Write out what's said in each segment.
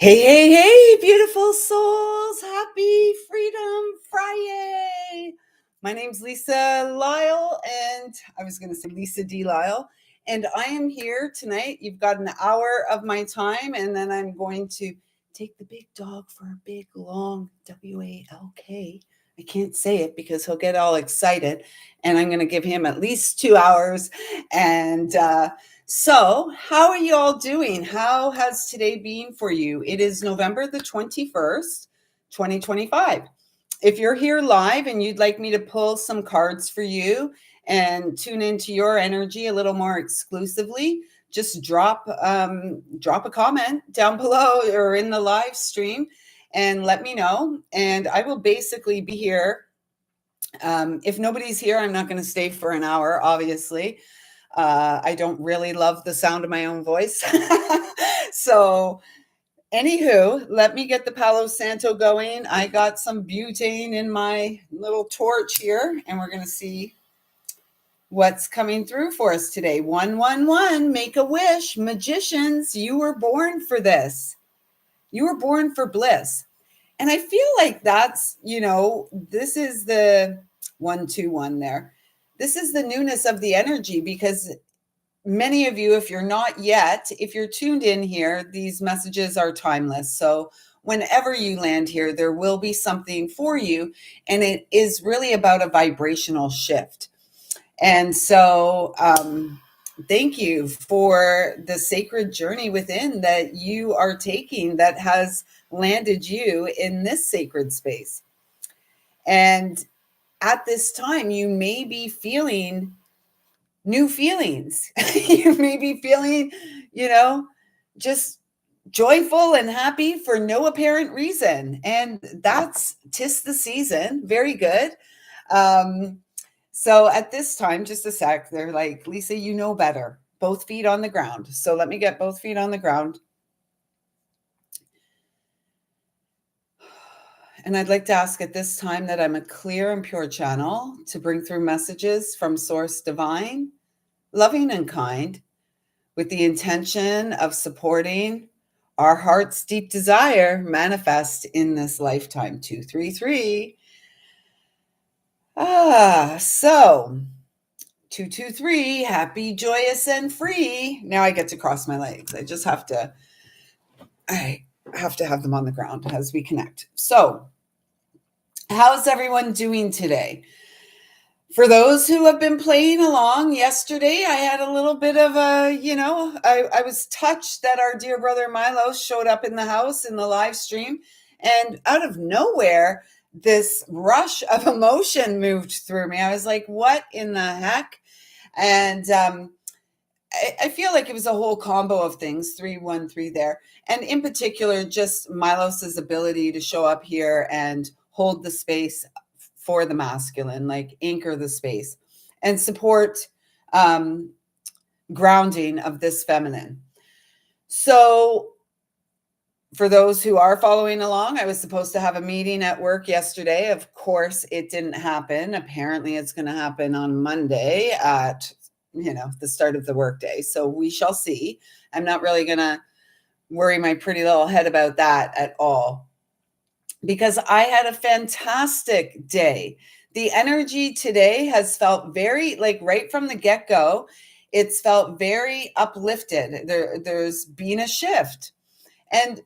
Hey, hey, hey, beautiful souls. Happy Freedom Friday. My name's Lisa Lyle, and I was going to say Lisa D. Lyle. And I am here tonight. You've got an hour of my time, and then I'm going to take the big dog for a big, long WALK. I can't say it because he'll get all excited, and I'm going to give him at least 2 hours. So, how are you all doing? How has today been for you? It is November the 21st, 2025. If you're here live and you'd like me to pull some cards for you and tune into your energy a little more exclusively, just drop a comment down below or in the live stream and let me know. And I will basically be here. If nobody's here, I'm not going to stay for an hour, obviously. I don't really love the sound of my own voice. So, anywho, let me get the Palo Santo going. I got some butane in my little torch here, and we're going to see what's coming through for us today. 111, make a wish. Magicians, you were born for this. You were born for bliss. And I feel like that's, this is the 121 there. This is the newness of the energy, because many of you, if you're not yet, if you're tuned in here, these messages are timeless. So whenever you land here, there will be something for you. And it is really about a vibrational shift. And so thank you for the sacred journey within that you are taking that has landed you in this sacred space. And at this time, you may be feeling new feelings. You may be feeling, just joyful and happy for no apparent reason. And that's 'tis the season. Very good. So at this time, just a sec, they're like, Lisa, you know better. Both feet on the ground. So let me get both feet on the ground. And I'd like to ask at this time that I'm a clear and pure channel to bring through messages from Source Divine, loving and kind, with the intention of supporting our heart's deep desire manifest in this lifetime. 233. So 223, happy, joyous, and free. Now I get to cross my legs. I have to have them on the ground as we connect. So, how's everyone doing today? For those who have been playing along, yesterday I had a little bit of I was touched that our dear brother Milo showed up in the house in the live stream, and out of nowhere, this rush of emotion moved through me. I was like, what in the heck? And I feel like it was a whole combo of things, 313 there. And in particular, just Milos's ability to show up here and hold the space for the masculine, like anchor the space and support grounding of this feminine. So for those who are following along, I was supposed to have a meeting at work yesterday. Of course, it didn't happen. Apparently, it's going to happen on Monday at the start of the workday. So we shall see. I'm not really going to worry my pretty little head about that at all, because I had a fantastic day. The energy today has felt very, like right from the get-go, it's felt very uplifted. There's been a shift. And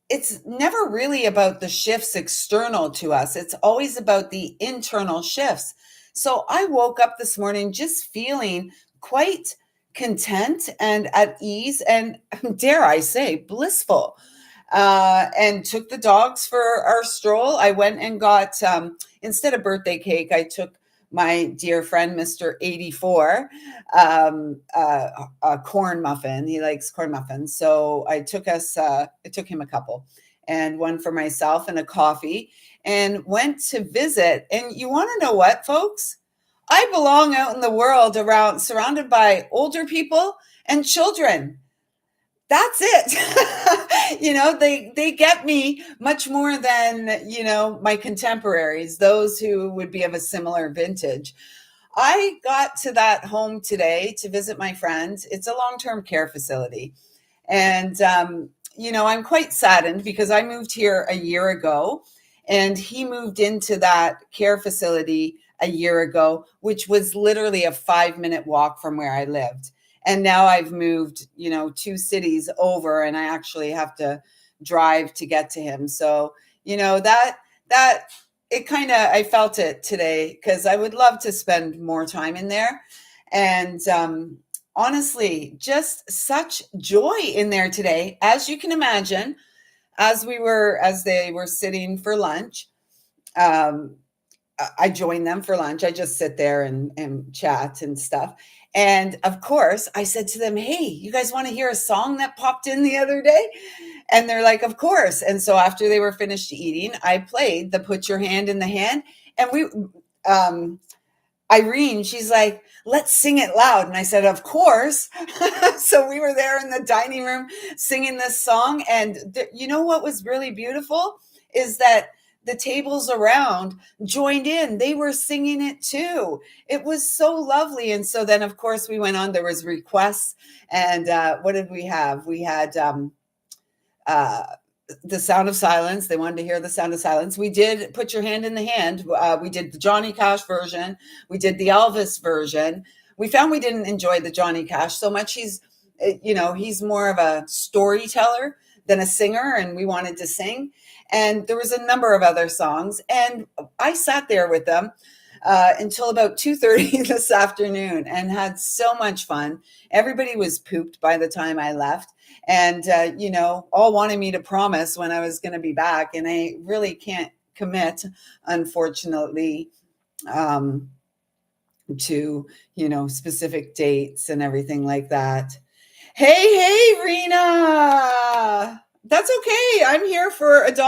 it's never really about the shifts external to us. It's always about the internal shifts. So I woke up this morning just feeling quite content and at ease and, dare I say, blissful. And took the dogs for our stroll. I went and got, instead of birthday cake, I took my dear friend, Mr. 84, a corn muffin. He likes corn muffins. So I took him a couple, and one for myself and a coffee, and went to visit. And you want to know what, folks? I belong out in the world surrounded by older people and children. That's it. They get me much more than, my contemporaries, those who would be of a similar vintage. I got to that home today to visit my friend. It's a long-term care facility. And I'm quite saddened because I moved here a year ago and he moved into that care facility a year ago, which was literally a 5-minute walk from where I lived. And now I've moved, 2 cities over and I actually have to drive to get to him. So, that it kind of, I felt it today because I would love to spend more time in there. And, honestly, just such joy in there today. As you can imagine, as they were sitting for lunch, um, I joined them for lunch. I just sit there and chat and stuff. And of course, I said to them, "Hey, you guys want to hear a song that popped in the other day?" And they're like, "Of course." And so after they were finished eating, I played the "Put Your Hand in the Hand," and um, Irene, she's like, "Let's sing it loud." And I said, "Of course." So we were there in the dining room singing this song. And you know what was really beautiful is that the tables around joined in. They were singing it too. It was so lovely. And so then, of course, we went on. There was requests. And what did we have? We had uh, the Sound of Silence. They wanted to hear the Sound of Silence. We did Put Your Hand in the Hand. We did the Johnny Cash version. We did the Elvis version. We found we didn't enjoy the Johnny Cash so much. He's more of a storyteller than a singer, and we wanted to sing. And there was a number of other songs, and I sat there with them until about 2:30 this afternoon and had so much fun. Everybody was pooped by the time I left, and all wanted me to promise when I was going to be back, and I really can't commit, unfortunately, um, to specific dates and everything like that. Hey, Rena. That's okay. I'm here for an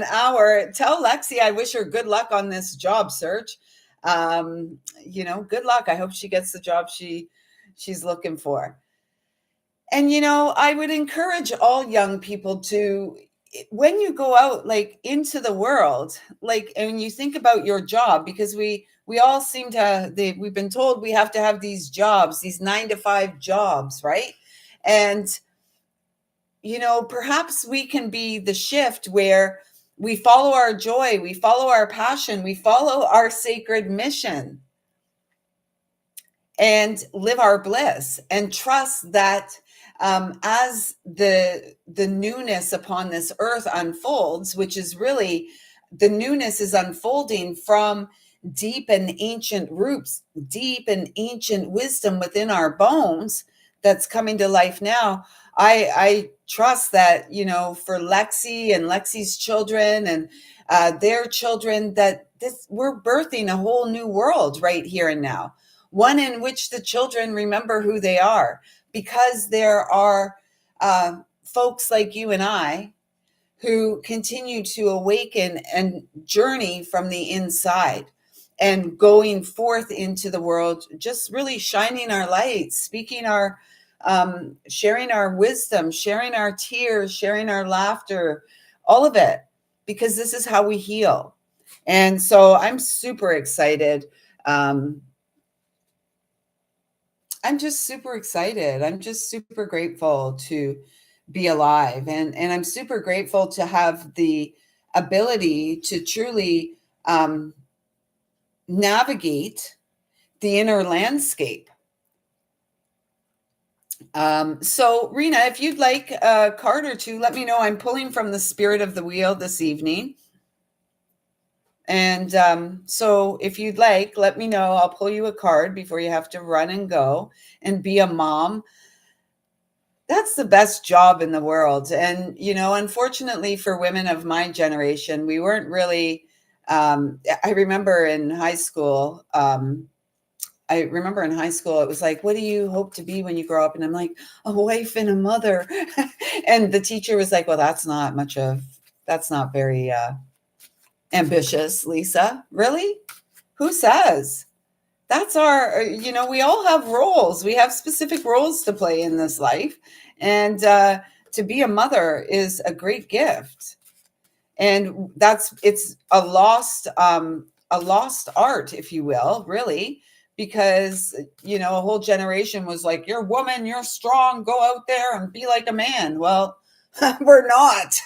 hour. Tell Lexi I wish her good luck on this job search. Good luck. I hope she gets the job she's looking for. And I would encourage all young people to, when you go out like into the world, like, and when you think about your job, because we all seem to we've been told we have to have these jobs, these 9 to 5 jobs, right? And perhaps we can be the shift where we follow our joy, we follow our passion, we follow our sacred mission and live our bliss and trust that as the newness upon this earth unfolds, which is really, the newness is unfolding from deep and ancient roots, deep and ancient wisdom within our bones that's coming to life now. I trust that, for Lexi and Lexi's children and their children, that we're birthing a whole new world right here and now, one in which the children remember who they are, because there are folks like you and I who continue to awaken and journey from the inside and going forth into the world, just really shining our light, speaking our, sharing our wisdom, sharing our tears, sharing our laughter, all of it, because this is how we heal. And so I'm super excited. I'm just super excited. I'm just super grateful to be alive. And I'm super grateful to have the ability to truly navigate the inner landscape. So, Rena, if you'd like a card or two, let me know. I'm pulling from the Spirit of the Wheel this evening. And so if you'd like, let me know. I'll pull you a card before you have to run and go and be a mom. That's the best job in the world. And, unfortunately for women of my generation, we weren't really, I remember in high school, it was like, what do you hope to be when you grow up? And I'm like, a wife and a mother. And the teacher was like, well, that's not very ambitious, Lisa. Really? Who says? That's we all have roles. We have specific roles to play in this life. And to be a mother is a great gift. And it's a lost art, if you will, really, because, a whole generation was like, you're a woman, you're strong, go out there and be like a man. Well, We're not.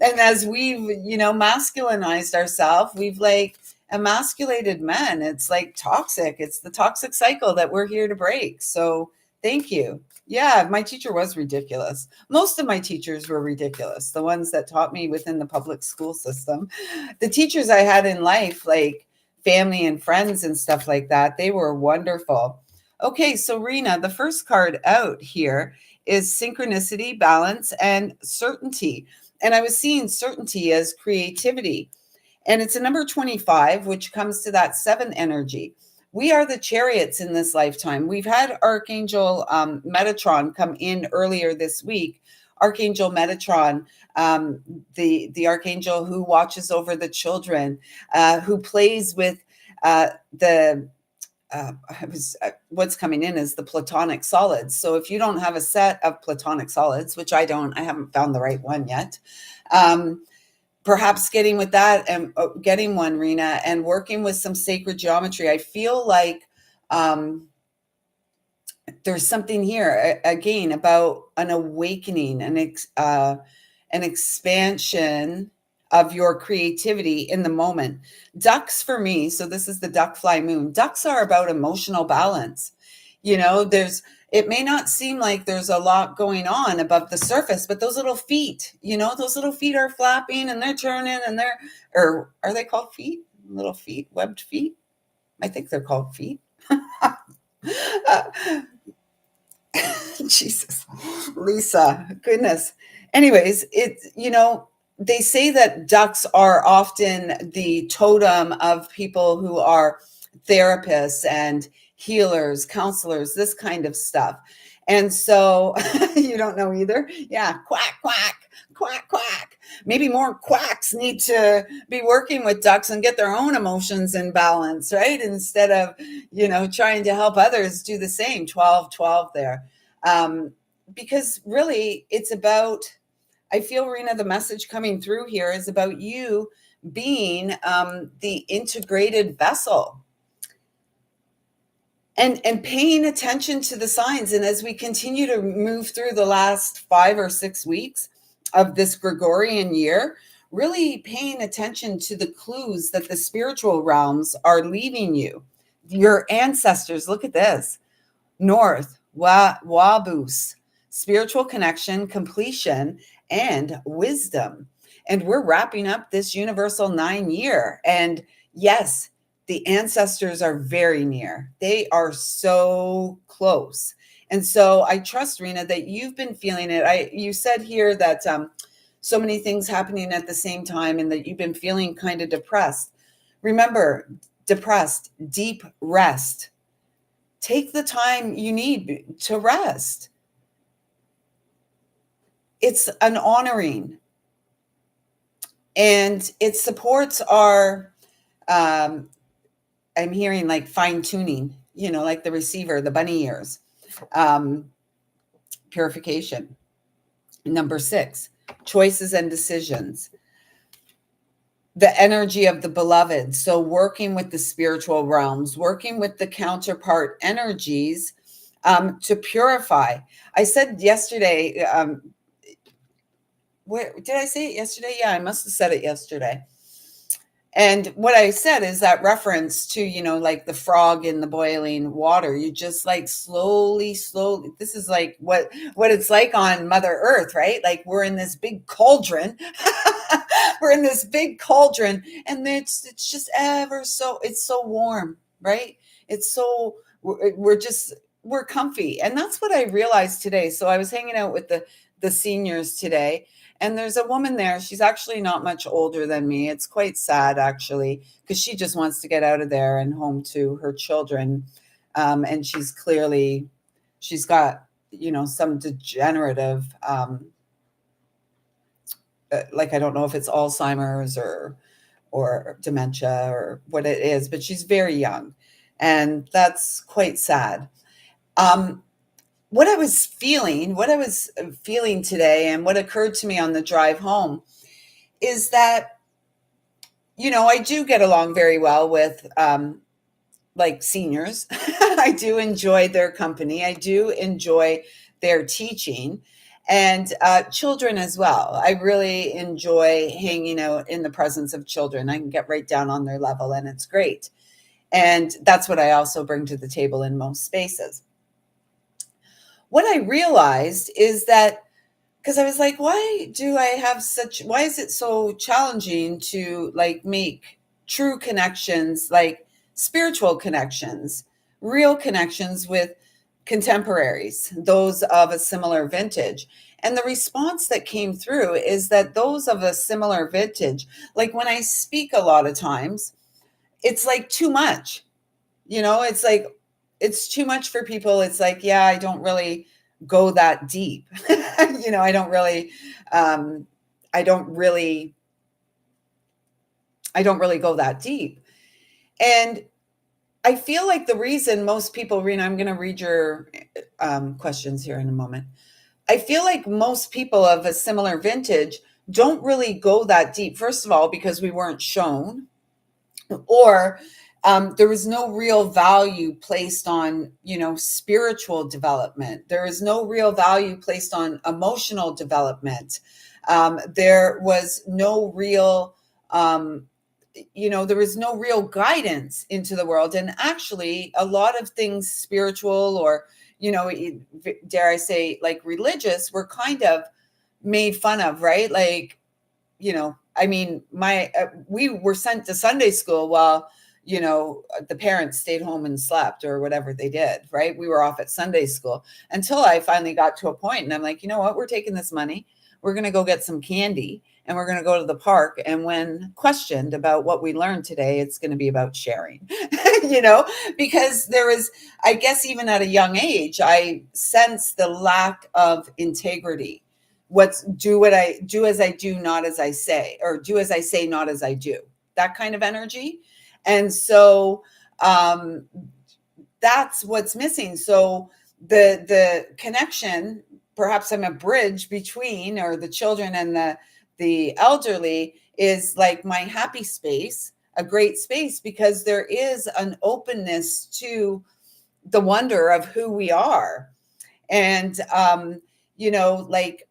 And as we've, masculinized ourselves, we've like emasculated men. It's like toxic. It's the toxic cycle that we're here to break. So thank you. Yeah, my teacher was ridiculous. Most of my teachers were ridiculous. The ones that taught me within the public school system. The teachers I had in life, like family and friends and stuff like that, they were wonderful. Okay, so Rena, the first card out here is synchronicity, balance, and certainty. And I was seeing certainty as creativity. And it's a number 25, which comes to that seven energy. We are the chariots in this lifetime. We've had Archangel Metatron come in earlier this week. Archangel Metatron, the archangel who watches over the children, who plays with the what's coming in is the platonic solids. So if you don't have a set of platonic solids, which I don't, I haven't found the right one yet. Perhaps getting with that and getting one, Rena, and working with some sacred geometry. I feel like there's something here again about an awakening, an expansion of your creativity in the moment. Ducks for me, so this is the duck fly moon. Ducks are about emotional balance. It may not seem like there's a lot going on above the surface, but those little feet, those little feet are flapping and they're turning or are they called feet? Little feet, webbed feet? I think they're called feet. Jesus, Lisa, goodness. Anyways, they say that ducks are often the totem of people who are therapists and healers, counselors, this kind of stuff. And so you don't know either. Yeah. Quack, quack, quack, quack. Maybe more quacks need to be working with ducks and get their own emotions in balance, right? Instead of, trying to help others do the same. 12, 12 there. Because really it's about, I feel, Rena, the message coming through here is about you being the integrated vessel and paying attention to the signs. And as we continue to move through the last 5 or 6 weeks of this Gregorian year, really paying attention to the clues that the spiritual realms are leaving you. Your ancestors, look at this. North, Wabus, spiritual connection, completion, and wisdom. And we're wrapping up this universal 9 year. And yes, the ancestors are very near. They are so close. And so I trust, Rena, that you've been feeling it. You said here that so many things happening at the same time and that you've been feeling kind of depressed. Remember, depressed, deep rest. Take the time you need to rest. It's an honoring. And it supports our, I'm hearing like fine tuning, like the receiver, the bunny ears, purification. Number 6, choices and decisions. The energy of the beloved. So working with the spiritual realms, working with the counterpart energies to purify. I said yesterday, where did I say it yesterday? Yeah, I must have said it yesterday. And what I said is that reference to, like the frog in the boiling water. You just like slowly. This is like what it's like on Mother Earth, right? Like we're in this big cauldron. We're in this big cauldron, and it's just it's so warm, right? It's so we're comfy, and that's what I realized today. So I was hanging out with the seniors today. And there's a woman there. She's actually not much older than me. It's quite sad, actually, because she just wants to get out of there and home to her children. And she's got, some degenerative, like, I don't know if it's Alzheimer's or dementia or what it is, but she's very young. And that's quite sad. What I was feeling today and what occurred to me on the drive home is that, I do get along very well with like seniors. I do enjoy their company. I do enjoy they're teaching, and children as well. I really enjoy hanging out in the presence of children. I can get right down on their level, and it's great. And that's what I also bring to the table in most spaces. What I realized is that, because I was like, why is it so challenging to like make true connections, like spiritual connections, real connections with contemporaries, those of a similar vintage? And the response that came through is that those of a similar vintage, like when I speak a lot of times, it's like too much. It's like it's too much for people. It's like, yeah, I don't really go that deep. I don't really I don't really I don't really go that deep. And I feel like the reason most people, Rena, I'm going to read your questions here in a moment. I feel like most people of a similar vintage don't really go that deep. First of all, because we weren't shown, or there was no real value placed on, spiritual development. There is no real value placed on emotional development. There was no real, there was no real guidance into the world. And actually, a lot of things spiritual, or, dare I say, like religious, were kind of made fun of, right? Like, I mean, we were sent to Sunday school while, the parents stayed home and slept or whatever they did, right? We were off at Sunday school until I finally got to a point and I'm like, you know what? We're taking this money. We're going to go get some candy and we're going to go to the park. And when questioned about what we learned today, it's going to be about sharing, because there was, I guess, even at a young age, I sensed the lack of integrity. Do what I do as I do, not as I say, or do as I say, not as I do, that kind of energy. And so that's what's missing. So the connection, perhaps I'm a bridge between, or the children and the elderly, is like my happy space, a great space, because there is an openness to the wonder of who we are. And like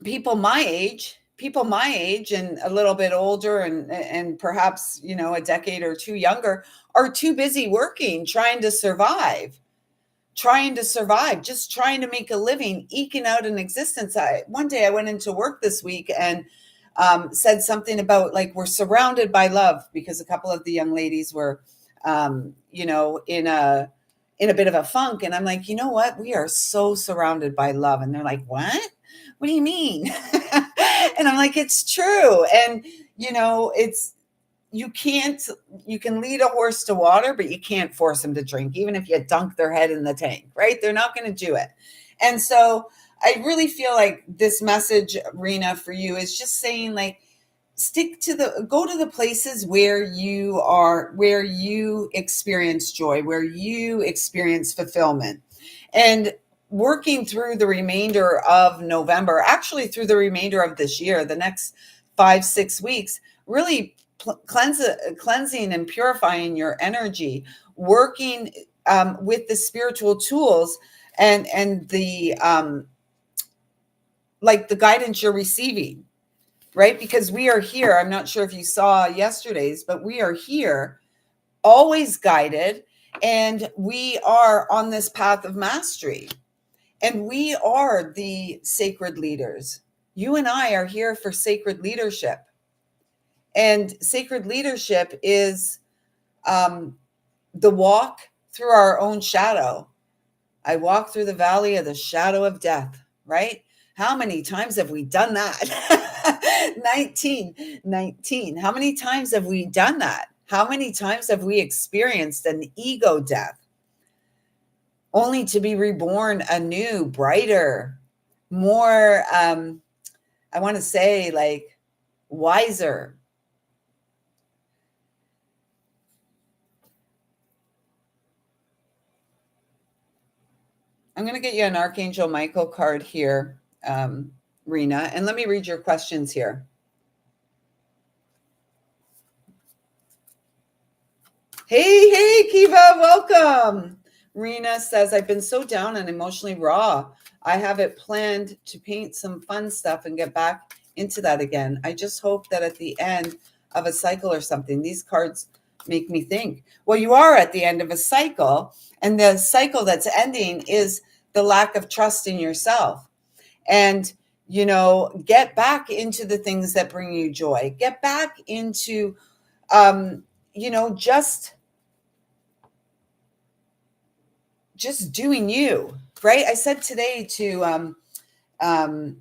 people my age and a little bit older, and perhaps, a decade or two younger, are too busy working, trying to survive, just trying to make a living, eking out an existence. One day I went into work this week and said something about, like, we're surrounded by love, because a couple of the young ladies were, in a bit of a funk. And I'm like, you know what? We are so surrounded by love. And they're like, what? What do you mean? And I'm like, it's true. And, you can lead a horse to water, but you can't force them to drink, even if you dunk their head in the tank, right? They're not going to do it. And so I really feel like this message, Rena, for you is just saying, like, go to the places where you experience joy, where you experience fulfillment, and working through the remainder of November, actually through the remainder of this year, the next 5-6 weeks, really cleansing and purifying your energy, working with the spiritual tools and the like the guidance you're receiving, right? Because we are here. I'm not sure if you saw yesterday's, but we are here, always guided, and we are on this path of mastery. And we are the sacred leaders. You and I are here for sacred leadership. And sacred leadership is the walk through our own shadow. I walk through the valley of the shadow of death, right? How many times have we done that? 19. How many times have we done that? How many times have we experienced an ego death, only to be reborn anew, brighter, more, I want to say, like, wiser? I'm going to get you an Archangel Michael card here, Rena, and let me read your questions here. Hey, Kiva, welcome. Rena says, I've been so down and emotionally raw. I have it planned to paint some fun stuff and get back into that again. I just hope that at the end of a cycle or something, these cards make me think. Well, you are at the end of a cycle, and the cycle that's ending is the lack of trust in yourself. And, get back into the things that bring you joy. Get back into, just doing you, right? I said today to um,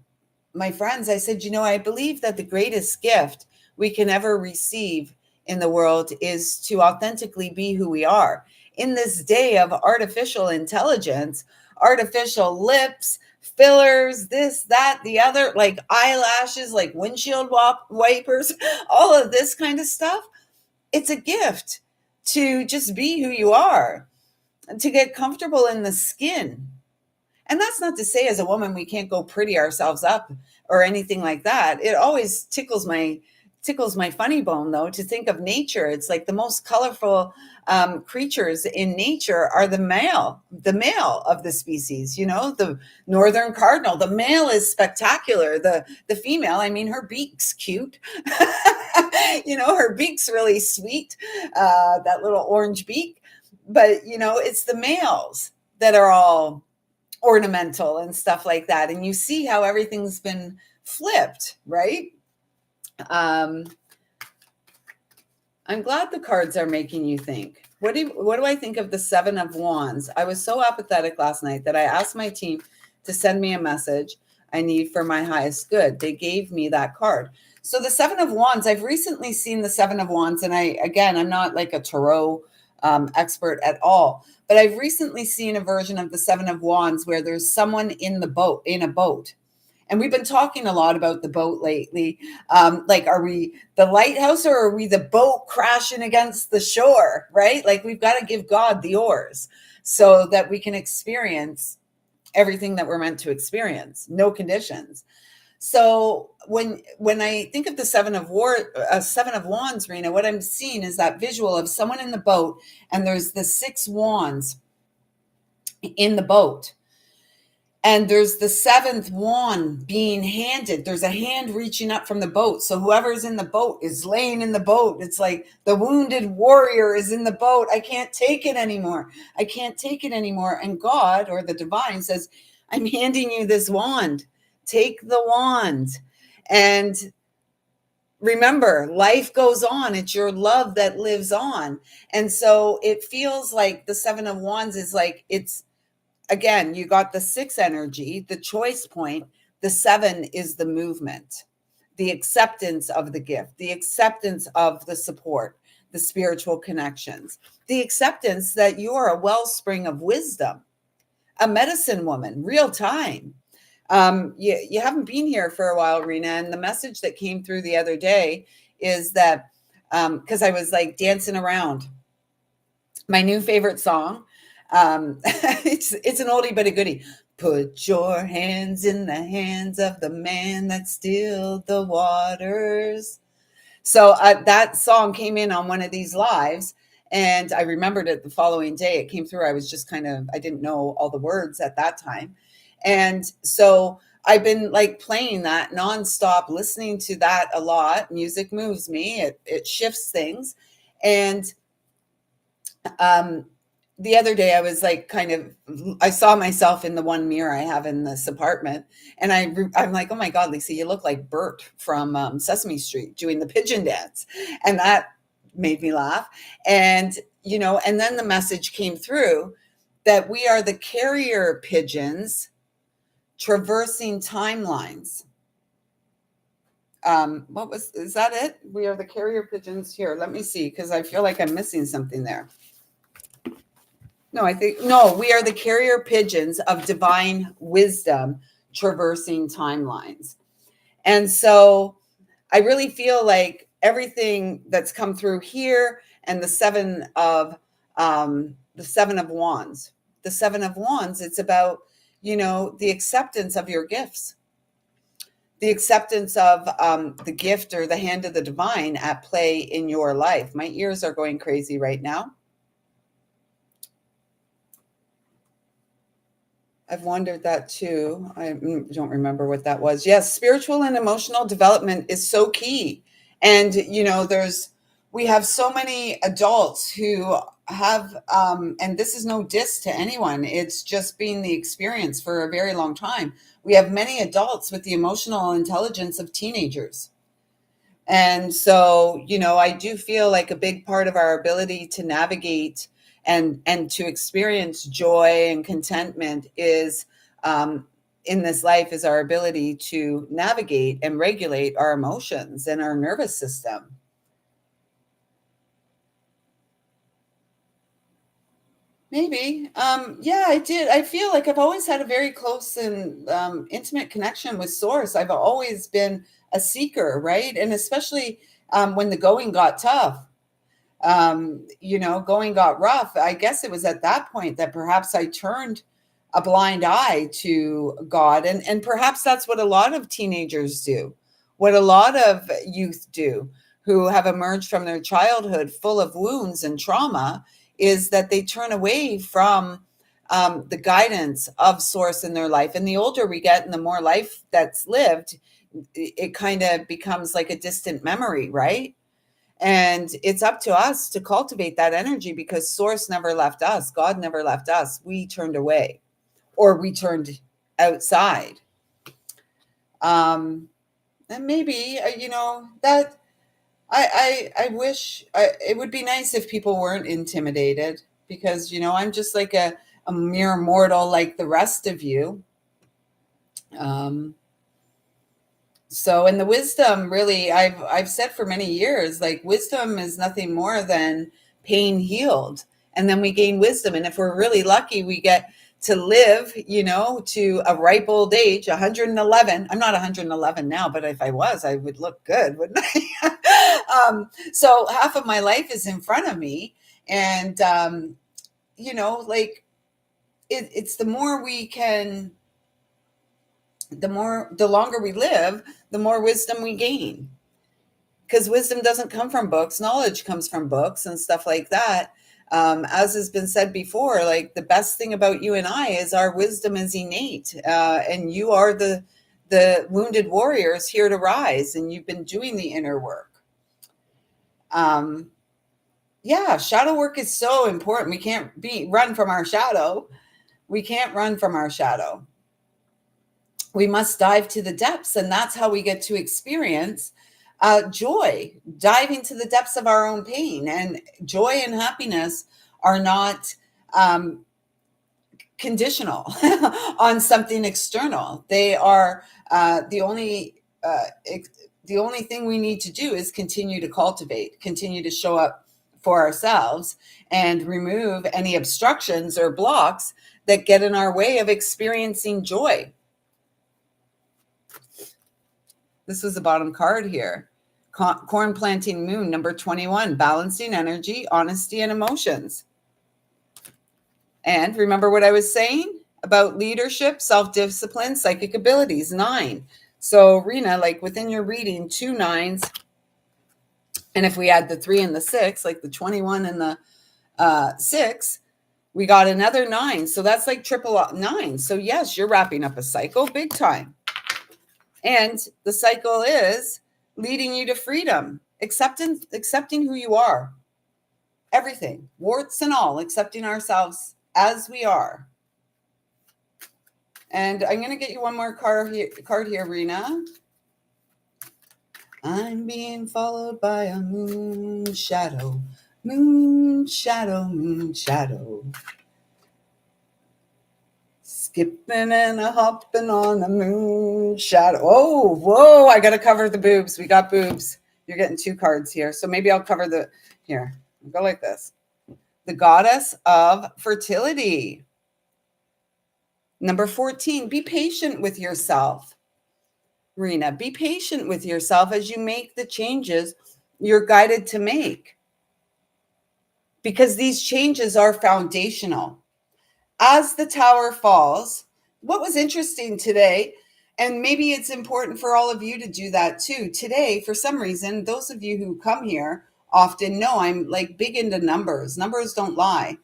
my friends, I said, I believe that the greatest gift we can ever receive in the world is to authentically be who we are. In this day of artificial intelligence, artificial lips, fillers, this, that, the other, like eyelashes, like windshield wipers, all of this kind of stuff, it's a gift to just be who you are, to get comfortable in the skin. And that's not to say as a woman we can't go pretty ourselves up or anything like that. It always tickles my funny bone, though, to think of nature. It's like the most colorful creatures in nature are the male of the species. The northern cardinal, the male is spectacular. The female, I mean, her beak's cute. Her beak's really sweet, that little orange beak. But it's the males that are all ornamental and stuff like that. And you see how everything's been flipped, right? I'm glad the cards are making you think. What do I think of the Seven of Wands? I was so apathetic last night that I asked my team to send me a message I need for my highest good. They gave me that card. So the Seven of Wands, I've recently seen the Seven of Wands, and I'm not like a tarot expert at all, but I've recently seen a version of the Seven of Wands where there's someone in a boat. And we've been talking a lot about the boat lately. Like, are we the lighthouse or are we the boat crashing against the shore, right? Like, we've got to give God the oars so that we can experience everything that we're meant to experience, no conditions. So when I think of the Seven of Wands, Rena, what I'm seeing is that visual of someone in the boat, and there's the 6 wands in the boat. And there's the 7th wand being handed. There's a hand reaching up from the boat. So whoever's in the boat is laying in the boat. It's like the wounded warrior is in the boat. I can't take it anymore. I can't take it anymore. And God, or the divine, says, I'm handing you this wand. Take the wand. And remember, life goes on. It's your love that lives on. And so it feels like the 7 of Wands is like, again, you got the 6 energy, the choice point. The 7 is the movement, the acceptance of the gift, the acceptance of the support, the spiritual connections, the acceptance that you're a wellspring of wisdom, a medicine woman, real time. You haven't been here for a while, Rena, and the message that came through the other day is that, because I was like dancing around my new favorite song. It's an oldie but a goodie. Put your hands in the hands of the man that stilled the waters. So that song came in on one of these lives, and I remembered it the following day. It came through. I was just I didn't know all the words at that time. And so I've been like playing that nonstop, listening to that a lot. Music moves me. It shifts things. And the other day I was like I saw myself in the one mirror I have in this apartment, and I'm like, oh my God, Lisa, you look like Bert from Sesame Street doing the pigeon dance. And that made me laugh. And, and then the message came through that we are the carrier pigeons traversing timelines. Is that it? We are the carrier pigeons here. Let me see, because I feel like I'm missing something there. No, we are the carrier pigeons of divine wisdom traversing timelines. And so I really feel like everything that's come through here, and the 7 of Wands, it's about, the acceptance of your gifts, the acceptance of the gift or the hand of the divine at play in your life. My ears are going crazy right now. I've wondered that too. I don't remember what that was. Yes, spiritual and emotional development is so key. And, we have so many adults who have, and this is no diss to anyone, it's just been the experience for a very long time. We have many adults with the emotional intelligence of teenagers. And so, I do feel like a big part of our ability to navigate and to experience joy and contentment is, in this life, is our ability to navigate and regulate our emotions and our nervous system. Maybe. Yeah, I did. I feel like I've always had a very close and intimate connection with Source. I've always been a seeker, right? And especially when the going got tough, going got rough. I guess it was at that point that perhaps I turned a blind eye to God. And perhaps that's what a lot of teenagers do, what a lot of youth do who have emerged from their childhood full of wounds and trauma, is that they turn away from the guidance of Source in their life. And the older we get and the more life that's lived, it kind of becomes like a distant memory, right? And it's up to us to cultivate that energy, because Source never left us. God never left us. We turned away, or we turned outside. And maybe, that I wish it would be nice if people weren't intimidated, because, I'm just like a mere mortal like the rest of you. Um, So, and the wisdom, really, I've said for many years, like, wisdom is nothing more than pain healed. And then we gain wisdom. And if we're really lucky, we get to live, to a ripe old age, 111. I'm not 111 now, but if I was, I would look good, wouldn't I? So half of my life is in front of me. And, like, it's the more we can, the longer we live, the more wisdom we gain, because wisdom doesn't come from books. Knowledge comes from books and stuff like that. As has been said before, like, the best thing about you and I is our wisdom is innate, and you are the wounded warriors here to rise, and you've been doing the inner work. um, yeah, shadow work is so important. We can't run from our shadow. We can't run from our shadow. We must dive to the depths, and that's how we get to experience joy, diving to the depths of our own pain. And joy and happiness are not conditional on something external. They are the only thing we need to do is continue to cultivate, continue to show up for ourselves, and remove any obstructions or blocks that get in our way of experiencing joy. This was the bottom card here. Corn planting moon, number 21, balancing energy, honesty, and emotions. And remember what I was saying about leadership, self-discipline, psychic abilities, 9. So, Rena, like, within your reading, 2 nines. And if we add the 3 and the 6, like the 21 and the 6, we got another 9. So that's like triple 9. So yes, you're wrapping up a cycle big time. And the cycle is leading you to freedom, accepting who you are, everything, warts and all, accepting ourselves as we are. And I'm going to get you one more card here, Rena. I'm being followed by a moon shadow, moon shadow, moon shadow. Skipping and a hopping on a moon shadow. Oh, whoa, I got to cover the boobs. We got boobs. You're getting 2 cards here. So maybe I'll cover here. I'll go like this. The goddess of fertility. Number 14, be patient with yourself. Rena, be patient with yourself as you make the changes you're guided to make, because these changes are foundational. As the tower falls, what was interesting today, and maybe it's important for all of you to do that too. Today, for some reason, those of you who come here often know I'm like big into numbers. Numbers don't lie.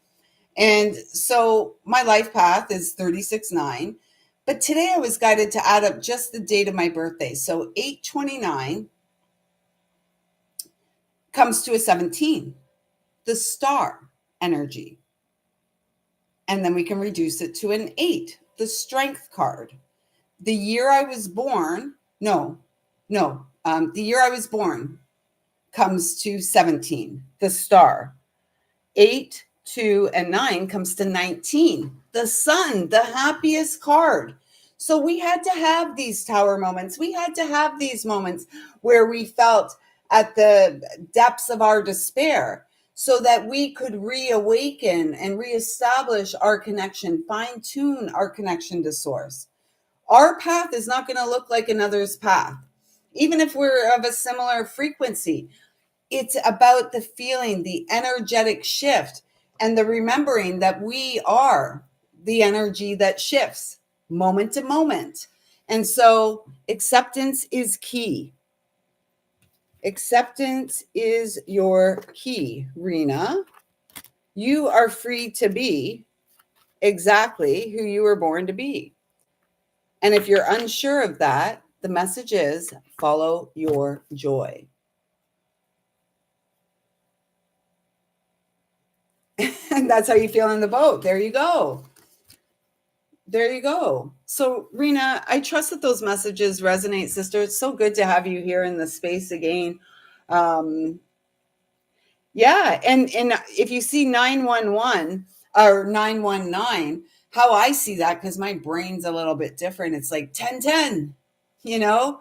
And so my life path is 36-9. But today I was guided to add up just the date of my birthday. So 8/29 comes to a 17, the star energy. And then we can reduce it to an 8, the strength card. The year I was born, the year I was born comes to 17, the star. 8, 2, and 9 comes to 19, the sun, the happiest card. So we had to have these tower moments. We had to have these moments where we felt at the depths of our despair so that we could reawaken and reestablish our connection, fine tune our connection to source. Our path is not going to look like another's path, even if we're of a similar frequency. It's about the feeling, the energetic shift, and the remembering that we are the energy that shifts moment to moment. And so acceptance is key. Acceptance is your key, Rena. You are free to be exactly who you were born to be. And if you're unsure of that, the message is follow your joy. And that's how you feel in the boat. There you go. There you go. So, Rena, I trust that those messages resonate, sister. It's so good to have you here in the space again. Um, yeah, and if you see 911 or 919, how I see that, because my brain's a little bit different. It's like 1010, you know?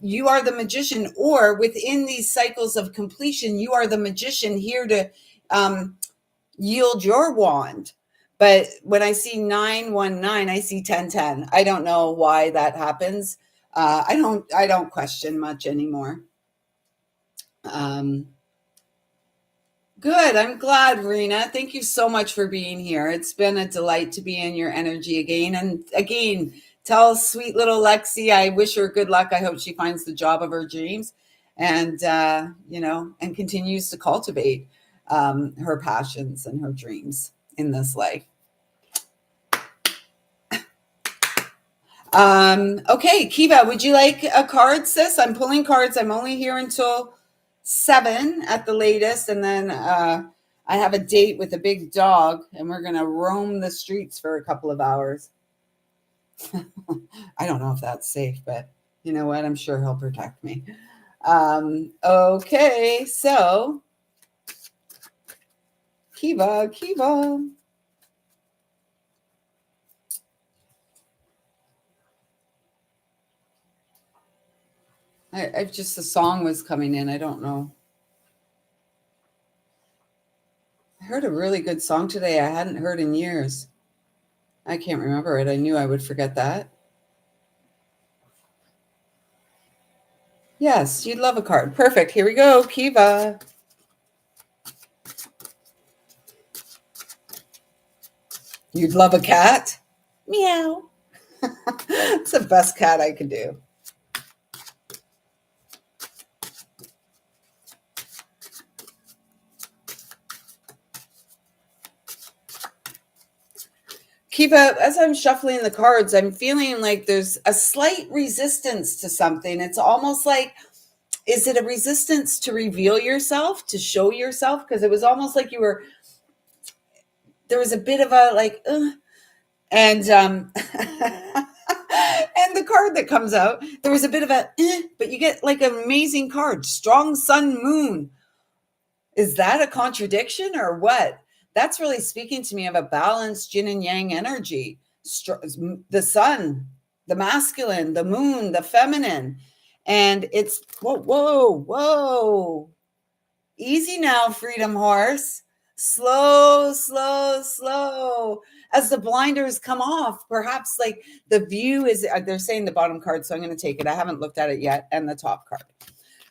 You are the magician, or within these cycles of completion, you are the magician here to yield your wand. But when I see 919, I see 1010. I don't know why that happens. I don't question much anymore. Um, Good. I'm glad, Rena. Thank you so much for being here. It's been a delight to be in your energy again. And again, tell sweet little Lexi, I wish her good luck. I hope she finds the job of her dreams and, and continues to cultivate her passions and her dreams in this life. Okay, Kiva, would you like a card, sis? I'm pulling cards. I'm only here until 7 at the latest, and then I have a date with a big dog, and we're gonna roam the streets for a couple of hours. I don't know if that's safe, but you know what? I'm sure he'll protect me. Okay, so Kiva. I just, the song was coming in. I don't know. I heard a really good song today I hadn't heard in years. I can't remember it. I knew I would forget that. Yes, you'd love a card. Perfect. Here we go, Kiva. You'd love a cat? Meow. It's the best cat I could do. Kiva, as I'm shuffling the cards, I'm feeling like there's a slight resistance to something. It's almost like, is it a resistance to reveal yourself, to show yourself? Because it was almost like there was a bit of a like, and and the card that comes out, there was a bit of a, but you get like an amazing card, strong sun moon. Is that a contradiction or what? That's really speaking to me of a balanced yin and yang energy. The sun, the masculine, the moon, the feminine. And it's, whoa. Easy now, freedom horse. Slow. As the blinders come off, perhaps like the view is, they're saying the bottom card, so I'm going to take it. I haven't looked at it yet, and the top card.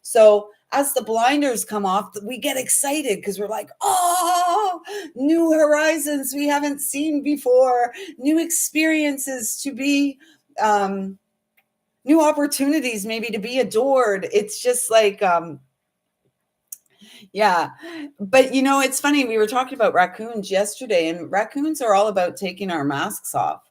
So as the blinders come off, we get excited because we're like, oh, new horizons we haven't seen before, new experiences to be, new opportunities maybe to be adored. It's just like, Yeah. But it's funny, we were talking about raccoons yesterday, and raccoons are all about taking our masks off.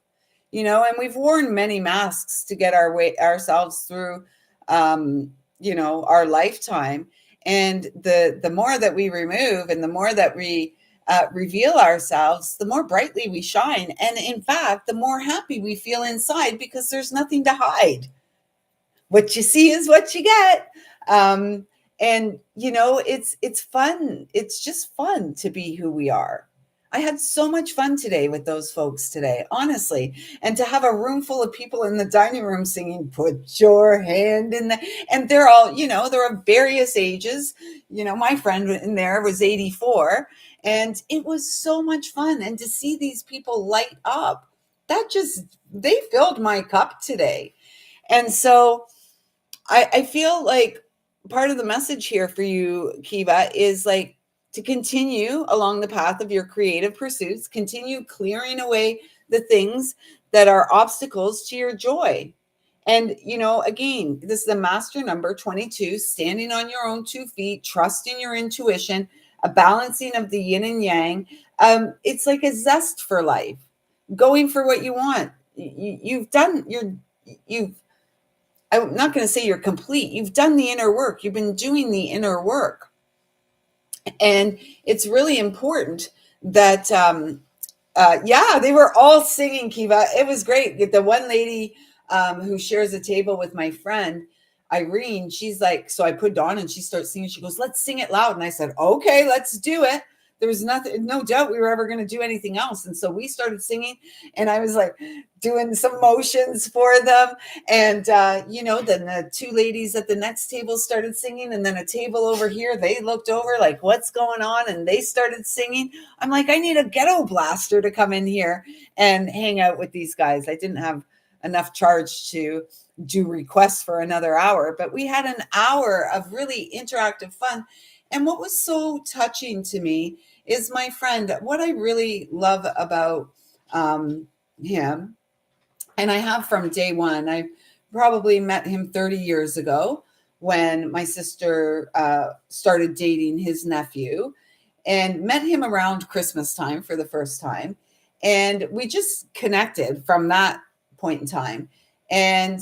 And we've worn many masks to get ourselves through our lifetime. And the more that we remove and the more that we reveal ourselves, the more brightly we shine. And in fact, the more happy we feel inside because there's nothing to hide. What you see is what you get. And it's fun. It's just fun to be who we are. I had so much fun today with those folks today, honestly. And to have a room full of people in the dining room singing, put your hand in the, and they're all, they're of various ages. My friend in there was 84, and it was so much fun. And to see these people light up, they filled my cup today. And so, I feel like part of the message here for you, Kiva, is like to continue along the path of your creative pursuits, continue clearing away the things that are obstacles to your joy. And, again, this is a master number 22, standing on your own 2 feet, trusting your intuition, a balancing of the yin and yang. It's like a zest for life, going for what you want. You've I'm not going to say you're complete. You've done the inner work. You've been doing the inner work. And it's really important that, yeah, they were all singing, Kiva. It was great. The one lady who shares a table with my friend, Irene, she's like, so I put on and she starts singing. She goes, let's sing it loud. And I said, okay, let's do it. There was no doubt we were ever going to do anything else. And so we started singing, and I was like doing some motions for them. And, then the two ladies at the next table started singing. And then a table over here, they looked over like, what's going on? And they started singing. I'm like, I need a ghetto blaster to come in here and hang out with these guys. I didn't have enough charge to do requests for another hour, but we had an hour of really interactive fun. And what was so touching to me is my friend. What I really love about him, and I have from day one, I probably met him 30 years ago when my sister started dating his nephew, and met him around Christmas time for the first time. And we just connected from that point in time. And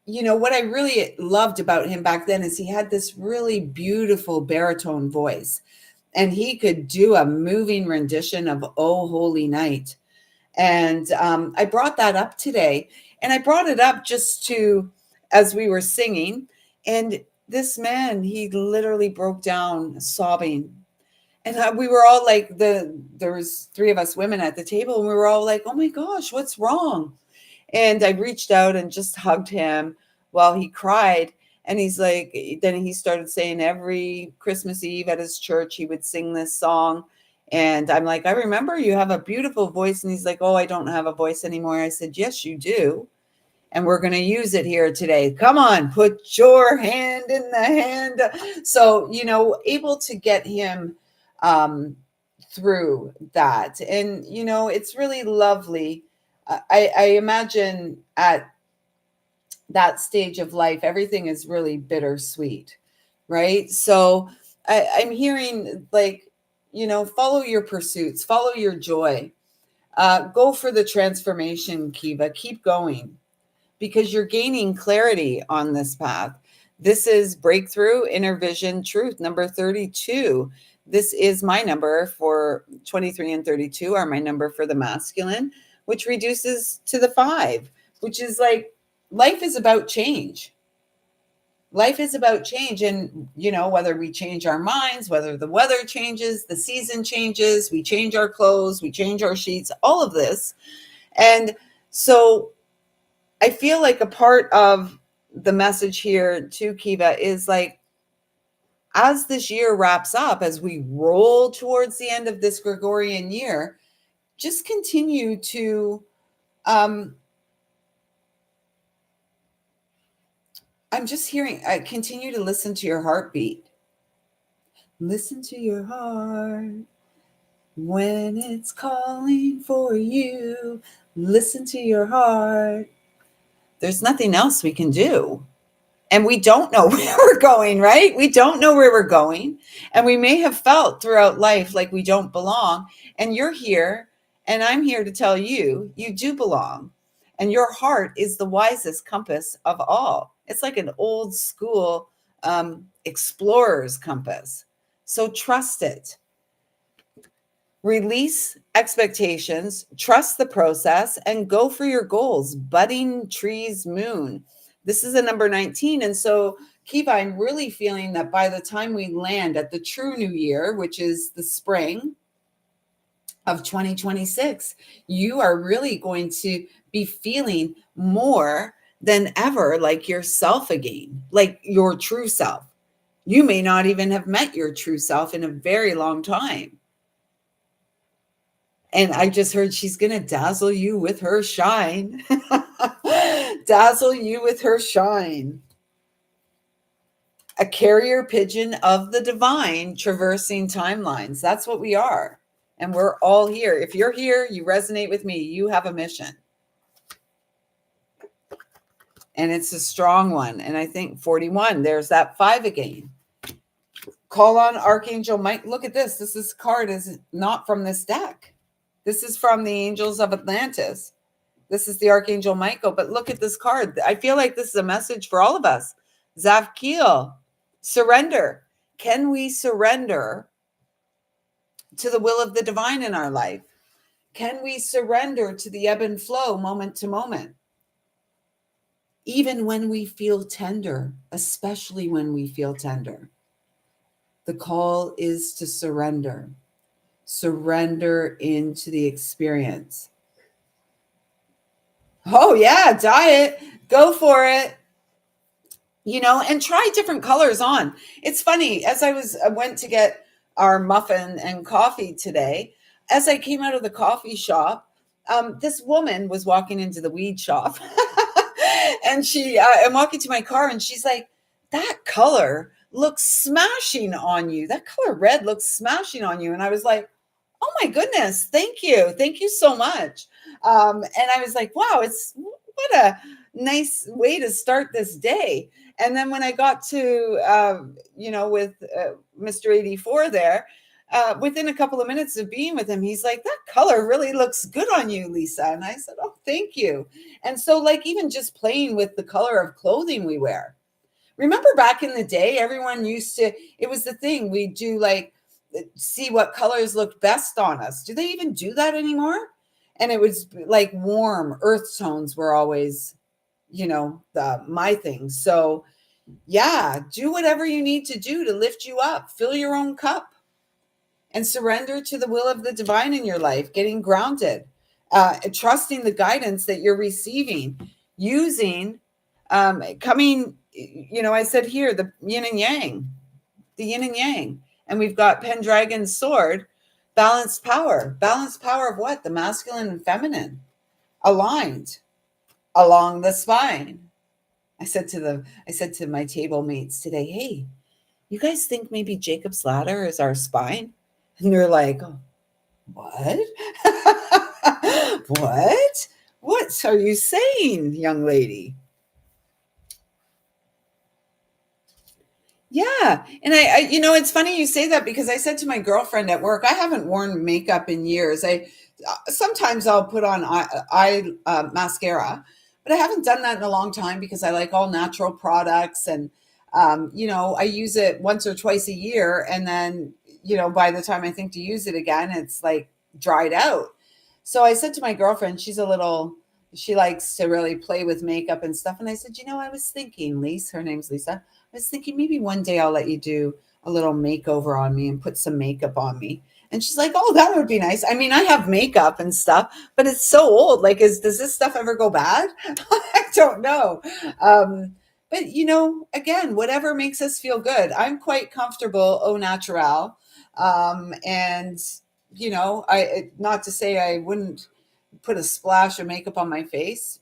what I really loved about him back then is he had this really beautiful baritone voice, and he could do a moving rendition of Oh Holy Night. And I brought that up today, and I brought it up just to, as we were singing, and this man, he literally broke down sobbing. And we were all like, there was three of us women at the table, and we were all like, oh my gosh, what's wrong? And I reached out and just hugged him while he cried. And he's like, then he started saying every Christmas Eve at his church, he would sing this song. And I'm like, I remember you have a beautiful voice. And he's like, oh, I don't have a voice anymore. I said, yes, you do. And we're going to use it here today. Come on, put your hand in the hand. So, able to get him through that. And, it's really lovely. I imagine at that stage of life, everything is really bittersweet, right? So I'm hearing like, follow your pursuits, follow your joy, go for the transformation, Kiva, keep going, because you're gaining clarity on this path. This is Breakthrough Inner Vision Truth number 32. This is my number for 23 and 32 are my number for the masculine, which reduces to the 5, which is like life is about change. Life is about change. And, whether we change our minds, whether the weather changes, the season changes, we change our clothes, we change our sheets, all of this. And so I feel like a part of the message here too, Kiva, is like, as this year wraps up, as we roll towards the end of this Gregorian year, just continue to, I'm just hearing, continue to listen to your heartbeat. Listen to your heart when it's calling for you. Listen to your heart. There's nothing else we can do. And we don't know where we're going, right? We don't know where we're going. And we may have felt throughout life like we don't belong. And you're here, and I'm here to tell you, you do belong. And your heart is the wisest compass of all. It's like an old school explorer's compass. So trust it. Release expectations, trust the process, and go for your goals. Budding trees moon. This is a number 19. And so, Kiva, I'm really feeling that by the time we land at the true new year, which is the spring of 2026, you are really going to be feeling more than ever like yourself again, like your true self. You may not even have met your true self in a very long time. And I just heard she's going to dazzle you with her shine. Dazzle you with her shine. A carrier pigeon of the divine traversing timelines. That's what we are. And we're all here. If you're here, you resonate with me, you have a mission. And it's a strong one. And I think 41, there's that 5 again. Call on Archangel Mike. Look at this. This card is not from this deck. This is from the Angels of Atlantis. This is the Archangel Michael. But look at this card. I feel like this is a message for all of us. Zavkiel, surrender. Can we surrender to the will of the divine in our life? Can we surrender to the ebb and flow moment to moment? Even when we feel tender, especially when we feel tender. The call is to surrender. Surrender into the experience. Oh, yeah, diet. Go for it. You know, and try different colors on. It's funny, as I went to get our muffin and coffee today, as I came out of the coffee shop, this woman was walking into the weed shop. And I'm walking to my car, and she's like, that color looks smashing on you. That color red looks smashing on you. And I was like, oh my goodness, thank you. Thank you so much. And I was like, wow, what a nice way to start this day. And then when I got to, with Mr. 84 there, within a couple of minutes of being with him, he's like, that color really looks good on you, Lisa. And I said, oh, thank you. And so, like, even just playing with the color of clothing we wear. Remember back in the day, everyone it was the thing. We do like, see what colors looked best on us. Do they even do that anymore? And it was like warm earth tones were always, my thing. So yeah, do whatever you need to do to lift you up. Fill your own cup and surrender to the will of the divine in your life, getting grounded, trusting the guidance that you're receiving, using, I said here, the yin and yang, and we've got Pendragon's sword, balanced power of what? The masculine and feminine aligned along the spine. I said to my table mates today, hey, you guys think maybe Jacob's ladder is our spine? And they're like, what? What are you saying, young lady? Yeah. And I it's funny you say that, because I said to my girlfriend at work, I haven't worn makeup in years. Sometimes I'll put on eye mascara, but I haven't done that in a long time because I like all natural products. And, I use it once or twice a year. And then, by the time I think to use it again, it's like dried out. So I said to my girlfriend, she likes to really play with makeup and stuff. And I said, I was thinking, Lisa, her name's Lisa. I was thinking maybe one day I'll let you do a little makeover on me and put some makeup on me. And she's like, oh, that would be nice. I mean, I have makeup and stuff, but it's so old. Like, does this stuff ever go bad? I don't know. But, again, whatever makes us feel good. I'm quite comfortable au natural. And, not to say I wouldn't put a splash of makeup on my face.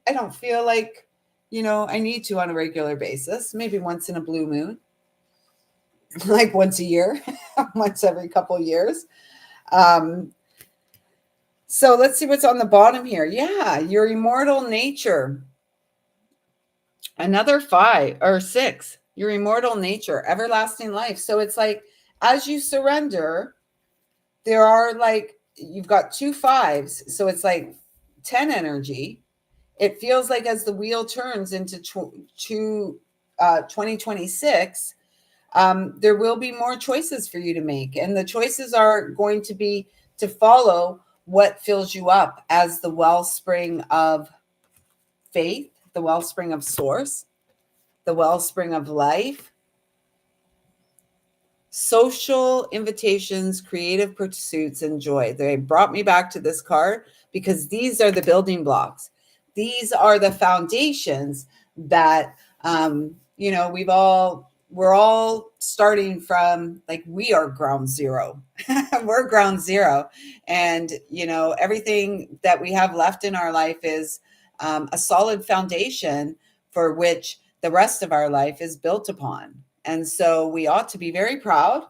I don't feel like, I need to on a regular basis, maybe once in a blue moon, like once a year, once every couple of years. So let's see what's on the bottom here. Yeah, your immortal nature. Another 5 or 6, your immortal nature, everlasting life. So it's like, as you surrender, there are like, you've got 2 5s. So it's like 10 energy. It feels like as the wheel turns into 2026, there will be more choices for you to make. And the choices are going to be to follow what fills you up as the wellspring of faith, the wellspring of source, the wellspring of life, social invitations, creative pursuits, and joy. They brought me back to this card because these are the building blocks. These are the foundations that, we're all starting from, like, we are ground zero. We're ground zero. And, everything that we have left in our life is a solid foundation for which the rest of our life is built upon. And so we ought to be very proud.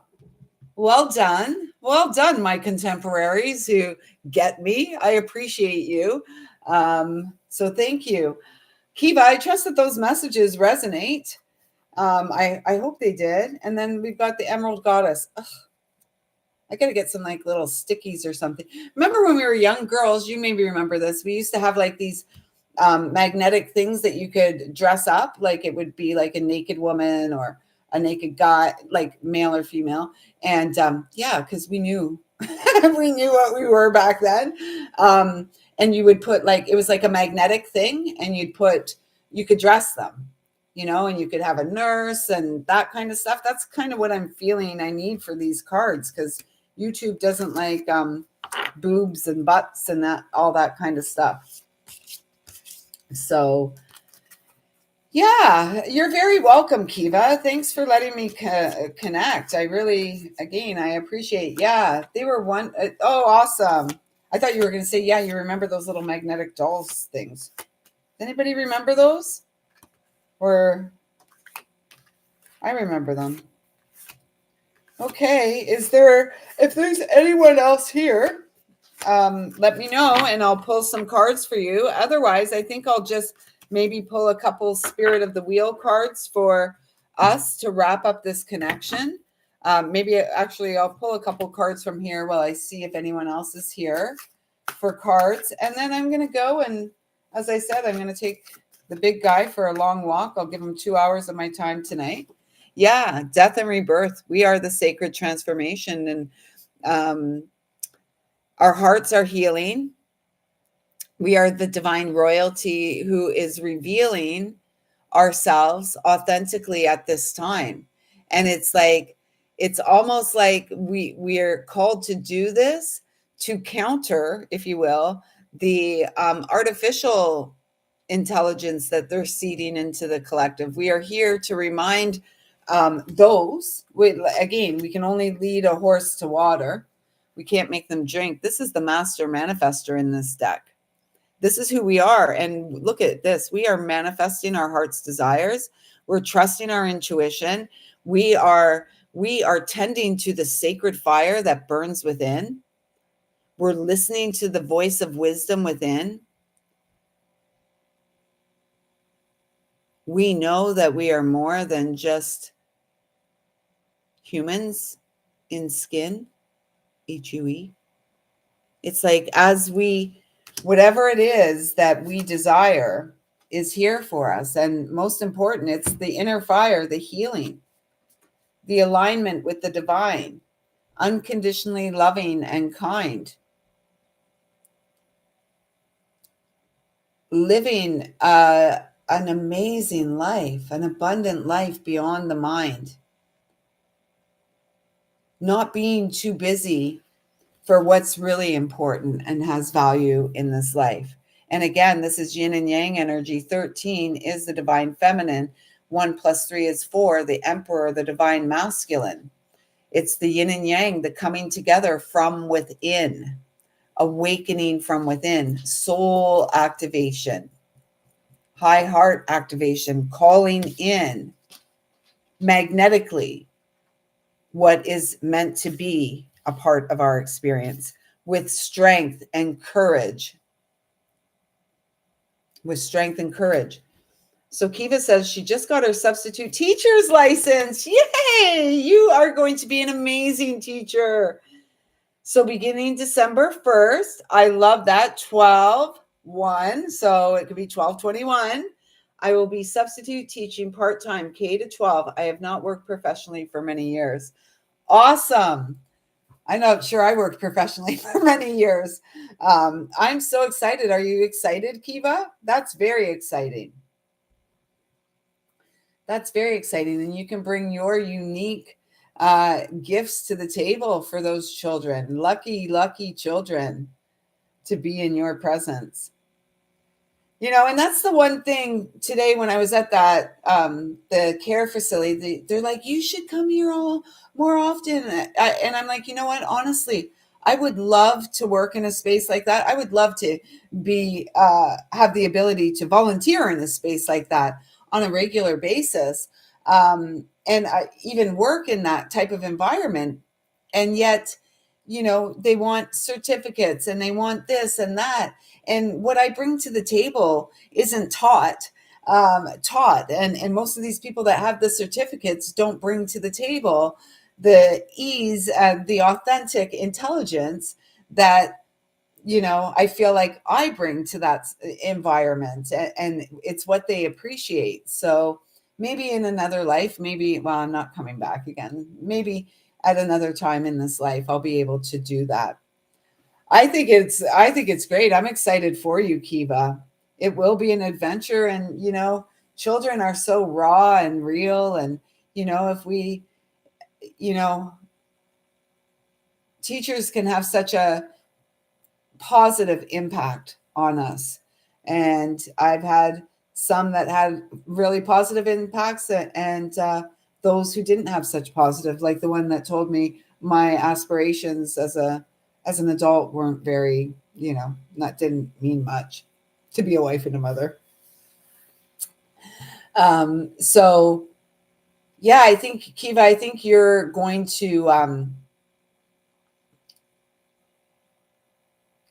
Well done. Well done, my contemporaries who get me. I appreciate you. So thank you. Kiva, I trust that those messages resonate. I hope they did. And then we've got the Emerald Goddess. Ugh, I got to get some like little stickies or something. Remember when we were young girls, you maybe remember this. We used to have like these magnetic things that you could dress up. Like it would be like a naked woman or a naked guy, like male or female. And yeah, because we knew we knew what we were back then. And you would put like, it was like a magnetic thing, and you could dress them, and you could have a nurse and that kind of stuff. That's kind of what I'm feeling I need for these cards, because YouTube doesn't like boobs and butts and that, all that kind of stuff. So yeah, you're very welcome, Kiva. Thanks for letting me connect. I really, again, I appreciate. Yeah, they were one. Oh, awesome. I thought you were going to say, yeah, you remember those little magnetic dolls things. Anybody remember those? Or I remember them. Okay, if there's anyone else here, let me know and I'll pull some cards for you. Otherwise, I think I'll just maybe pull a couple Spirit of the Wheel cards for us to wrap up this connection. Maybe actually I'll pull a couple cards from here while I see if anyone else is here for cards. And then I'm going to go, and as I said, I'm going to take the big guy for a long walk. I'll give him 2 hours of my time tonight. Yeah, death and rebirth. We are the sacred transformation, and our hearts are healing. We are the divine royalty who is revealing ourselves authentically at this time. And it's almost like we're called to do this to counter, if you will, the artificial intelligence that they're seeding into the collective. We are here to remind again, we can only lead a horse to water. We can't make them drink. This is the master manifester in this deck. This is who we are. And look at this. We are manifesting our heart's desires. We're trusting our intuition. We are tending to the sacred fire that burns within. We're listening to the voice of wisdom within. We know that we are more than just humans in skin, HUE. It's like whatever it is that we desire is here for us. And most important, it's the inner fire, the healing, the alignment with the divine, unconditionally loving and kind, living an amazing life, an abundant life beyond the mind, not being too busy for what's really important and has value in this life. And again, this is yin and yang energy. 13 is the divine feminine. 1 + 3 is 4, the emperor, the divine masculine. It's the yin and yang, the coming together from within, awakening from within, soul activation, high heart activation, calling in magnetically what is meant to be a part of our experience with strength and courage. With strength and courage. So Kiva says she just got her substitute teacher's license. Yay! You are going to be an amazing teacher. So beginning December 1st, I love that, 12/1. So it could be 12/21. I will be substitute teaching part-time K to 12. I have not worked professionally for many years. Awesome. I'm not sure I worked professionally for many years. I'm so excited. Are you excited, Kiva? That's very exciting. That's very exciting. And you can bring your unique gifts to the table for those children. Lucky, lucky children to be in your presence. And that's the one thing today when I was at that the care facility, they're like, you should come here all more often. And I'm like, you know what? Honestly, I would love to work in a space like that. I would love to be have the ability to volunteer in a space like that on a regular basis, and even work in that type of environment. And yet, they want certificates and they want this and that, and what I bring to the table isn't taught, and most of these people that have the certificates don't bring to the table the ease and the authentic intelligence that I feel like I bring to that environment, and it's what they appreciate. So maybe in another life, maybe, well, I'm not coming back again, maybe at another time in this life I'll be able to do that. I think it's great. I'm excited for you, Kiva. It will be an adventure, and children are so raw and real, and if we, you know, teachers can have such a positive impact on us. And I've had some that had really positive impacts, and those who didn't have such positive, like the one that told me my aspirations as an adult weren't very, that didn't mean much to be a wife and a mother. So yeah, I think, Kiva, I think you're going to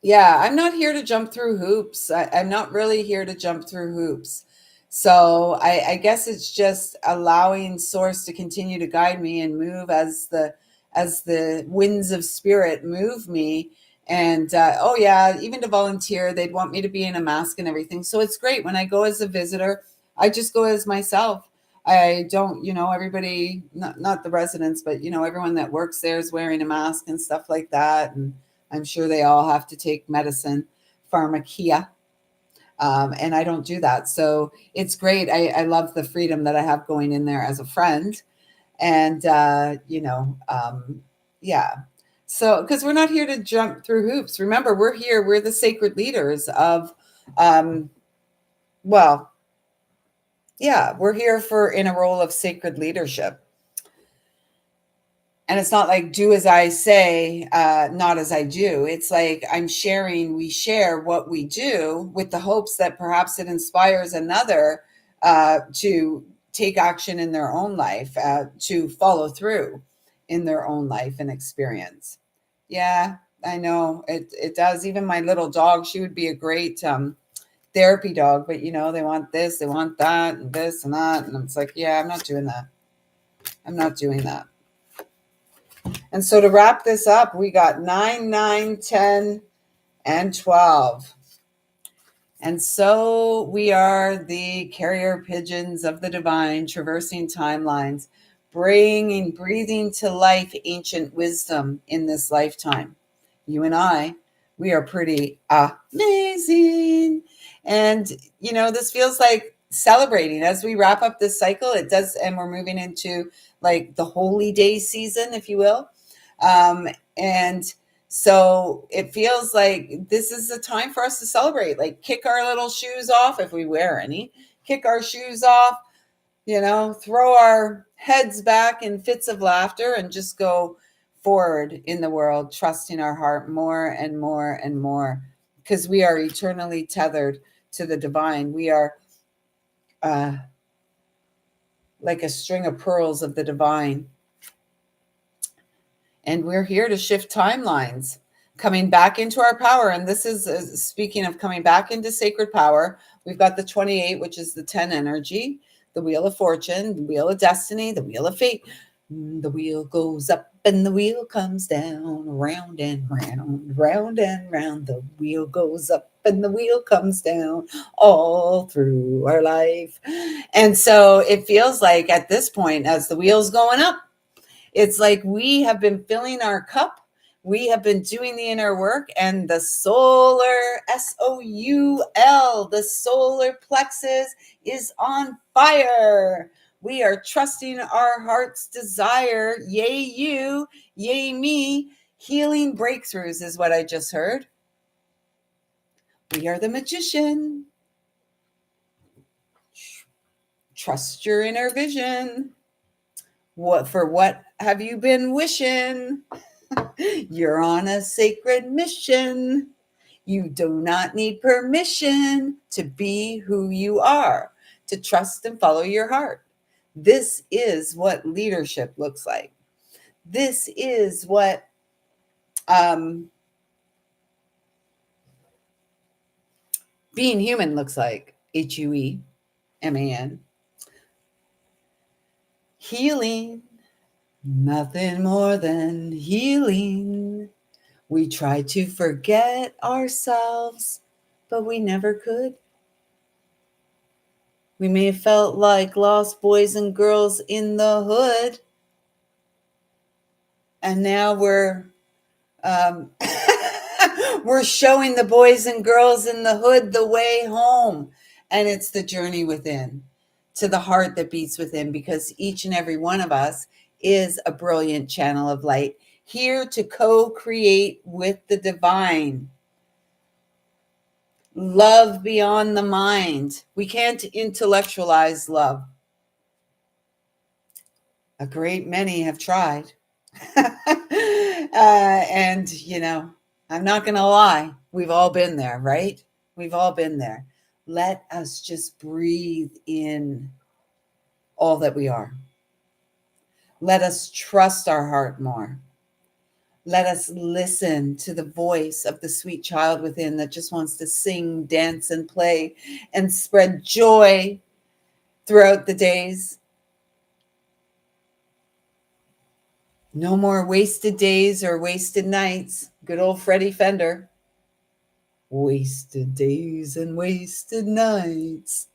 yeah, I'm not here to jump through hoops. I'm not really here to jump through hoops. So I guess it's just allowing Source to continue to guide me and move as the winds of spirit move me. And oh yeah, even to volunteer, they'd want me to be in a mask and everything. So it's great when I go as a visitor. I just go as myself. I don't, everybody, not the residents, but everyone that works there is wearing a mask and stuff like that. And I'm sure they all have to take medicine, pharmacia, and I don't do that. So it's great. I love the freedom that I have going in there as a friend. And, yeah. So, because we're not here to jump through hoops. Remember, we're the sacred leaders of, um, well, yeah, we're here in a role of sacred leadership. And it's not like do as I say, not as I do. It's like we share what we do with the hopes that perhaps it inspires another to take action in their own life, to follow through in their own life and experience. Yeah, I know it does. Even my little dog, she would be a great therapy dog, but they want this, they want that, and this and that. And it's like, yeah, I'm not doing that. I'm not doing that. And so to wrap this up, we got 9, 9, 10, and 12. And so we are the carrier pigeons of the divine, traversing timelines, breathing to life ancient wisdom in this lifetime. You and I, we are pretty amazing. And, this feels like celebrating as we wrap up this cycle. It does, and we're moving into like the holy day season, if you will. And so it feels like this is a time for us to celebrate, like kick our little shoes off if we wear any, kick our shoes off, throw our heads back in fits of laughter and just go forward in the world, trusting our heart more and more and more, because we are eternally tethered to the divine. We are like a string of pearls of the divine. And we're here to shift timelines, coming back into our power. And this is speaking of coming back into sacred power. We've got the 28, which is the 10 energy, the wheel of fortune, the wheel of destiny, the wheel of fate. The wheel goes up and the wheel comes down, round and round, round and round. The wheel goes up and the wheel comes down all through our life. And so it feels like at this point, as the wheel's going up, it's like we have been filling our cup. We have been doing the inner work, and the solar, SOUL, the solar plexus is on fire. We are trusting our heart's desire. Yay, you, yay, me. Healing breakthroughs is what I just heard. We are the magician. Trust your inner vision. What have you been wishing? You're on a sacred mission. You do not need permission to be who you are, to trust and follow your heart. This is what leadership looks like. This is what being human looks like. HUEMAN. Healing, nothing more than healing. We try to forget ourselves, but we never could. We may have felt like lost boys and girls in the hood. And now we're we're showing the boys and girls in the hood the way home. And it's the journey within, to the heart that beats within, because each and every one of us is a brilliant channel of light, here to co-create with the divine. Love beyond the mind. We can't intellectualize love. A great many have tried. And, I'm not going to lie. We've all been there, right? We've all been there. Let us just breathe in all that we are. Let us trust our heart more. Let us listen to the voice of the sweet child within that just wants to sing, dance, and play and spread joy throughout the days. No more wasted days or wasted nights. Good old Freddie Fender. Wasted days and wasted nights.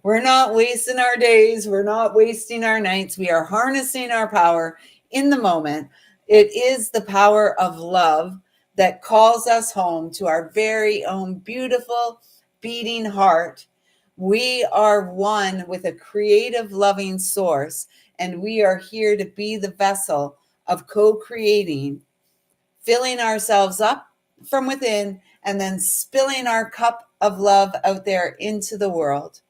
We're not wasting our days. We're not wasting our nights. We are harnessing our power in the moment. It is the power of love that calls us home to our very own beautiful beating heart. We are one with a creative, loving source, and we are here to be the vessel of co-creating, filling ourselves up from within, and then spilling our cup of love out there into the world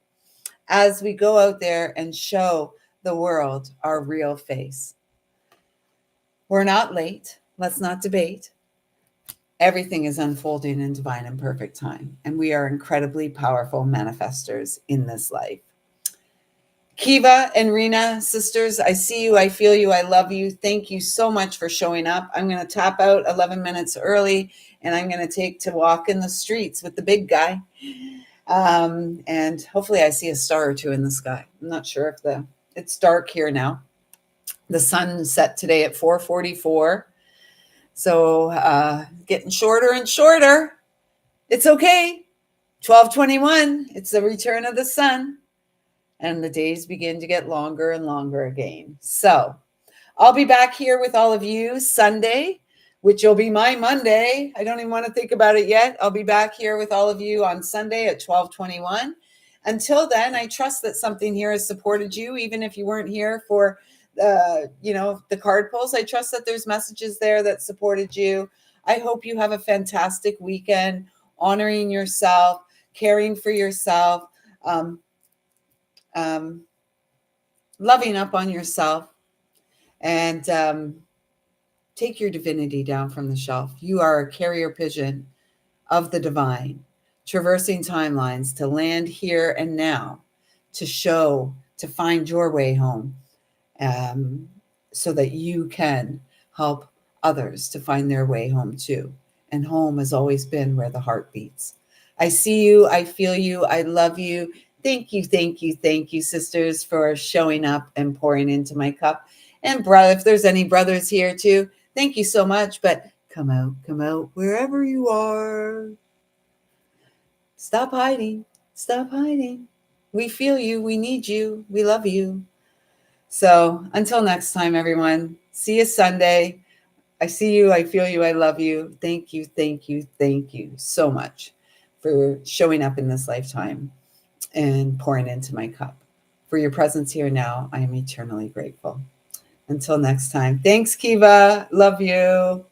as we go out there and show the world our real face. We're not late. Let's not debate. Everything is unfolding in divine and perfect time, and we are incredibly powerful manifestors in this life. Kiva and Rena, sisters, I see you, I feel you, I love you. Thank you so much for showing up. I'm going to tap out 11 minutes early, and I'm going to take to walk in the streets with the big guy. And hopefully I see a star or two in the sky. I'm not sure if it's dark here now. The sun set today at 4:44. So getting shorter and shorter. It's okay. 12:21. It's the return of the sun. And the days begin to get longer and longer again. So I'll be back here with all of you Sunday, which will be my Monday. I don't even want to think about it yet. I'll be back here with all of you on Sunday at 12:21. Until then, I trust that something here has supported you, even if you weren't here for the card pulls. I trust that there's messages there that supported you. I hope you have a fantastic weekend, honoring yourself, caring for yourself, loving up on yourself, and take your divinity down from the shelf. You are a carrier pigeon of the divine, traversing timelines to land here and now, to find your way home, so that you can help others to find their way home too. And home has always been where the heart beats. I see you. I feel you. I love you. Thank you, thank you, thank you, sisters, for showing up and pouring into my cup. And brother, if there's any brothers here too, thank you so much. But come out, wherever you are. Stop hiding. Stop hiding. We feel you. We need you. We love you. So until next time, everyone, see you Sunday. I see you. I feel you. I love you. Thank you. Thank you. Thank you so much for showing up in this lifetime and pouring into my cup. For your presence here now, I am eternally grateful. Until next time. Thanks, Kiva. Love you.